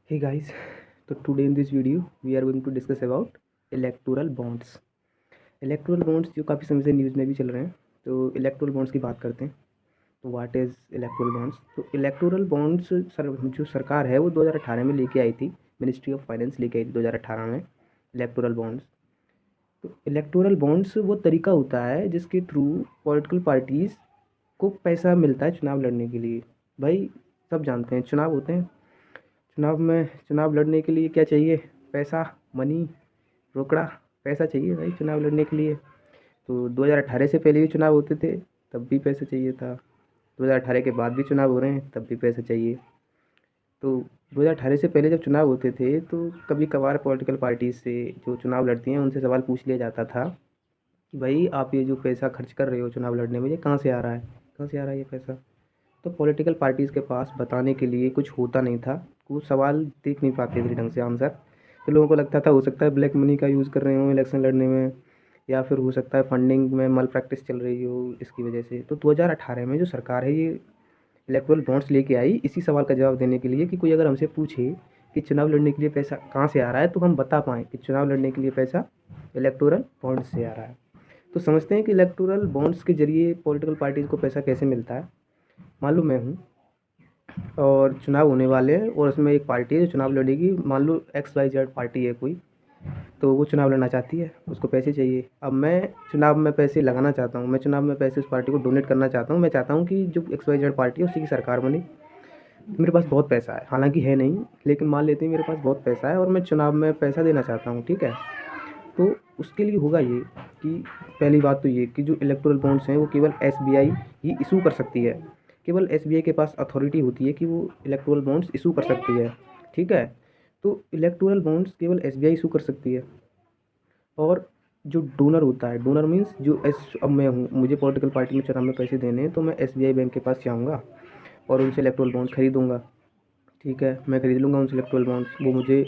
Hey guys, so today in this video we are going to discuss about electoral bonds. Electoral bonds जो काफ़ी समय से news में भी चल रहे हैं, तो इलेक्टोरल बॉन्ड्स की बात करते हैं। तो व्हाट इज़ इलेक्टोरल बॉन्ड्स? तो इलेक्टोरल बॉन्ड्स जो सरकार है वो 2018 में लेके आई थी, मिनिस्ट्री ऑफ फाइनेंस लेके आई थी 2018 में इलेक्टोरल बॉन्ड्स। तो इलेक्टोरल बॉन्ड्स वो तरीका होता है जिसके थ्रू पॉलिटिकल पार्टीज़ को पैसा मिलता है चुनाव लड़ने के लिए। भाई सब जानते हैं चुनाव होते हैं, चुनाव लड़ने के लिए क्या चाहिए? पैसा, मनी, रोकड़ा। पैसा चाहिए भाई चुनाव लड़ने के लिए। तो 2018 से पहले भी चुनाव होते थे, तब भी पैसा चाहिए था। 2018 के बाद भी चुनाव हो रहे हैं, तब भी पैसा चाहिए। तो 2018 से पहले जब चुनाव होते थे तो कभी कभार पॉलिटिकल पार्टी से जो चुनाव लड़ती हैं उनसे सवाल पूछ लिया जाता था कि भाई आप ये जो पैसा खर्च कर रहे हो चुनाव लड़ने में, ये कहाँ से आ रहा है? कहाँ से आ रहा है ये पैसा? तो पॉलिटिकल पार्टीज़ के पास बताने के लिए कुछ होता नहीं था। वो सवाल देख नहीं पाते थे ढंग से आंसर। तो लोगों को लगता था हो सकता है ब्लैक मनी का यूज़ कर रहे हों इलेक्शन लड़ने में, या फिर हो सकता है फंडिंग में मल प्रैक्टिस चल रही हो इसकी वजह से। तो 2018 में जो सरकार है ये इलेक्टोरल बॉन्ड्स लेके आई इसी सवाल का जवाब देने के लिए कि कोई अगर हमसे पूछे कि चुनाव लड़ने के लिए पैसा कहाँ से आ रहा है, तो हम बता पाएँ कि चुनाव लड़ने के लिए पैसा इलेक्टोरल बॉन्ड्स से आ रहा है। तो समझते हैं कि इलेक्टोरल बॉन्ड्स के ज़रिए पॉलिटिकल पार्टीज़ को पैसा कैसे मिलता है। मान लो मैं हूँ और चुनाव होने वाले हैं और उसमें एक पार्टी है जो चुनाव लड़ेगी। मान लो XYZ पार्टी है कोई, तो वो चुनाव लड़ना चाहती है, उसको पैसे चाहिए। अब मैं चुनाव में पैसे लगाना चाहता हूँ, मैं चुनाव में पैसे उस पार्टी को डोनेट करना चाहता हूँ। मैं चाहता हूँ कि जो XYZ पार्टी है उसी की सरकार बने। मेरे पास बहुत पैसा है, हालांकि है नहीं, लेकिन मान लेते हैं मेरे पास बहुत पैसा है और मैं चुनाव में पैसा देना चाहता हूँ, ठीक है। तो उसके लिए होगा ये कि पहली बात तो ये कि जो इलेक्टोरल बॉन्ड्स हैं वो केवल SBI ही इशू कर सकती है। केवल SBI के पास अथॉरिटी होती है कि वो इलेक्टोरल बॉन्ड्स इशू कर सकती है, ठीक है। तो इलेक्टोरल बॉन्ड्स केवल SBI इशू कर सकती है। और जो डोनर होता है, डोनर मीन्स जो अब मैं हूँ, मुझे पॉलिटिकल पार्टी में चुनाव में पैसे देने हैं, तो मैं SBI बैंक के पास जाऊँगा और उनसे इलेक्टोरल बॉन्ड्स खरीदूँगा, ठीक है। मैं खरीद लूँगा उनसे इलेक्टोरल बॉन्ड्स, वो मुझे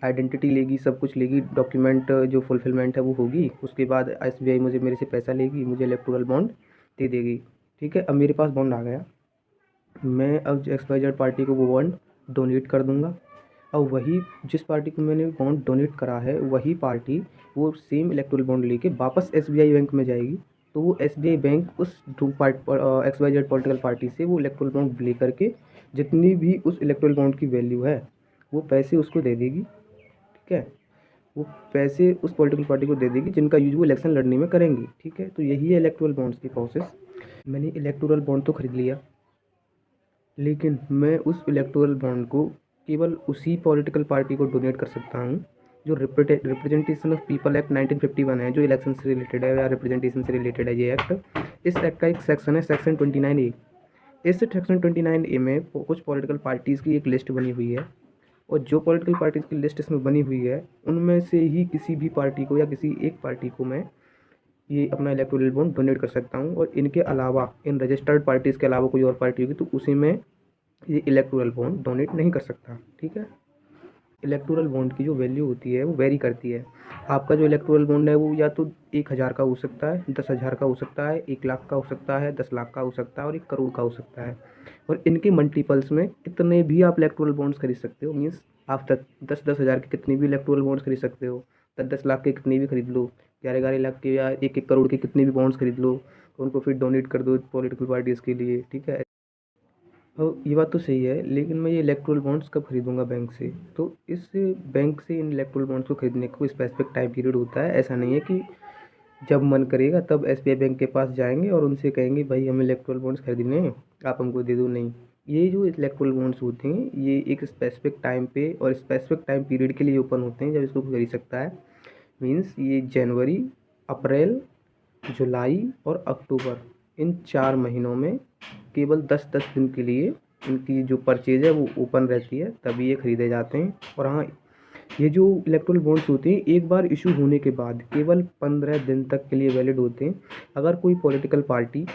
आइडेंटिटी लेगी, सब कुछ लेगी, डॉक्यूमेंट जो फुलफिलमेंट है वो होगी। उसके बाद SBI मुझे मेरे से पैसा लेगी, मुझे इलेक्टोरल बॉन्ड दे देगी, ठीक है। अब मेरे पास बॉन्ड आ गया, मैं अब XYZ पार्टी को वो बॉन्ड डोनेट कर दूंगा। और वही जिस पार्टी को मैंने बॉन्ड डोनेट करा है वही पार्टी वो सेम इलेक्टोरल बॉन्ड लेके वापस SBI बैंक में जाएगी। तो वो SBI बैंक उस XYZ पॉलिटिकल पार्टी से वो इलेक्टोरल बॉन्ड ले करके जितनी भी उस इलेक्टोरल बॉन्ड की वैल्यू है वो पैसे उसको दे देगी, ठीक है। वो पैसे उस पॉलिटिकल पार्टी को दे देगी जिनका यूज वो इलेक्शन लड़ने में करेंगी, ठीक है। तो यही है इलेक्टोरल बॉन्ड्स की प्रोसेस। मैंने इलेक्टोरल बॉन्ड तो खरीद लिया, लेकिन मैं उस इलेक्टोरल बॉन्ड को केवल उसी पॉलिटिकल पार्टी को डोनेट कर सकता हूँ जो रिप्रेजेंटेशन ऑफ पीपल एक्ट 1951 है, जो इलेक्शन से रिलेटेड है या रिप्रेजेंटेशन से रिलेटेड है ये एक्ट। इस एक्ट का एक सेक्शन है सेक्शन 29A। इस सेक्शन 29A में कुछ पॉलिटिकल पार्टीज़ की एक लिस्ट बनी हुई है, और जो पॉलिटिकल पार्टीज़ की लिस्ट इसमें बनी हुई है उनमें से ही किसी भी पार्टी को या किसी एक पार्टी को मैं ये अपना इलेक्टोरल बॉन्ड डोनेट कर सकता हूँ। और इनके अलावा, इन रजिस्टर्ड पार्टीज़ के अलावा कोई और पार्टी होगी तो उसी में ये इलेक्टोरल बॉन्ड डोनेट नहीं कर सकता, ठीक है। इलेक्टोरल बॉन्ड की जो वैल्यू होती है वो वेरी करती है। आपका जो इलेक्टोरल बॉन्ड है वो या तो 1,000 का हो सकता है, 10,000 का हो सकता है, 1 लाख का हो सकता है, 10 लाख का हो सकता है और 1 करोड़ का हो सकता है। और इनके मल्टीपल्स में कितने भी आप इलेक्टोरल बॉन्ड्स खरीद सकते हो। मीन्स आप 10,000 के कितनी भी इलेक्टोरल बॉन्ड्स खरीद सकते हो, 10 लाख के कितनी भी खरीद लो, 11 लाख के या 1 करोड़ के कितने भी बॉन्ड्स खरीद लो, उनको फिर डोनेट कर दो पॉलिटिकल पार्टीज़ के लिए, ठीक है। ये बात तो सही है, लेकिन मैं ये इलेक्टोरल बॉन्ड्स कब खरीदूंगा बैंक से? तो इस बैंक से इन इलेक्टोरल बॉन्ड्स को खरीदने का कोई स्पेसिफिक टाइम पीरियड होता है। ऐसा नहीं है कि जब मन करेगा तब SBI बैंक के पास जाएंगे और उनसे कहेंगे भाई हमें इलेक्टोरल बॉन्ड्स खरीदने हैं, आप हमको दे दो। नहीं, ये जो इलेक्टोरल बॉन्ड्स होते हैं ये एक स्पेसिफिक टाइम पे और स्पेसिफिक टाइम पीरियड के लिए ओपन होते हैं जब इसको खरीद सकता है। मीन्स ये जनवरी, अप्रैल, जुलाई और अक्टूबर, इन 4 महीनों में केवल 10-10 दिन के लिए इनकी जो परचेज है वो ओपन रहती है, तभी ये खरीदे जाते हैं। और हाँ, ये जो इलेक्टोरल बॉन्ड्स होते हैं एक बार इशू होने के बाद केवल 15 दिन तक के लिए वैलिड होते हैं। अगर कोई पॉलिटिकल पार्टी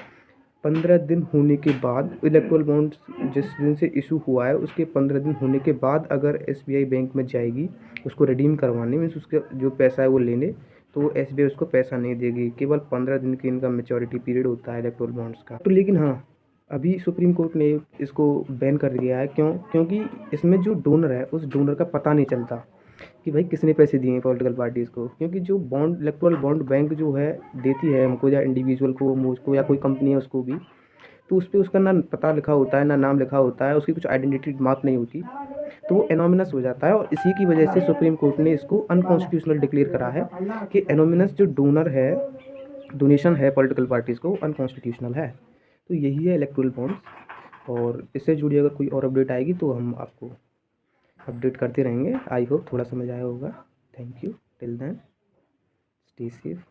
15 दिन होने के बाद इलेक्टोरल बॉन्ड्स जिस दिन से इशू हुआ है उसके 15 दिन होने के बाद अगर SBI बैंक में जाएगी उसको रिडीम करवाने, मीन्स उसका जो पैसा है वो लेने, तो SBI उसको पैसा नहीं देगी। केवल 15 दिन की इनका मेच्योरिटी पीरियड होता है इलेक्टोरल बॉन्ड्स का। तो लेकिन हाँ, अभी सुप्रीम कोर्ट ने इसको बैन कर दिया है। क्योंकि इसमें जो डोनर है उस डोनर का पता नहीं चलता कि भाई किसने पैसे दिए हैं पॉलिटिकल पार्टीज़ को। क्योंकि जो बॉन्ड इलेक्टोरल बॉन्ड बैंक जो है देती है हमको, या इंडिविजुअल को, मुझको, या कोई कंपनी है उसको भी, तो उस पर उसका ना पता लिखा होता है ना नाम लिखा होता है, उसकी कुछ आइडेंटिटी मार्क नहीं होती, तो वो एनोमिनस हो जाता है। और इसी की वजह से सुप्रीम कोर्ट ने इसको अनकॉन्स्टिट्यूशनल डिक्लेयर करा है कि एनोमिनस जो डोनर है, डोनेशन है पॉलिटिकल पार्टीज़ को, अनकॉन्स्टिट्यूशनल है। तो यही है इलेक्टोरल बॉन्ड्स। और इससे जुड़ी अगर कोई और अपडेट आएगी तो हम आपको अपडेट करते रहेंगे। आई होप थोड़ा समझ आया होगा। Thank you. Till then stay safe.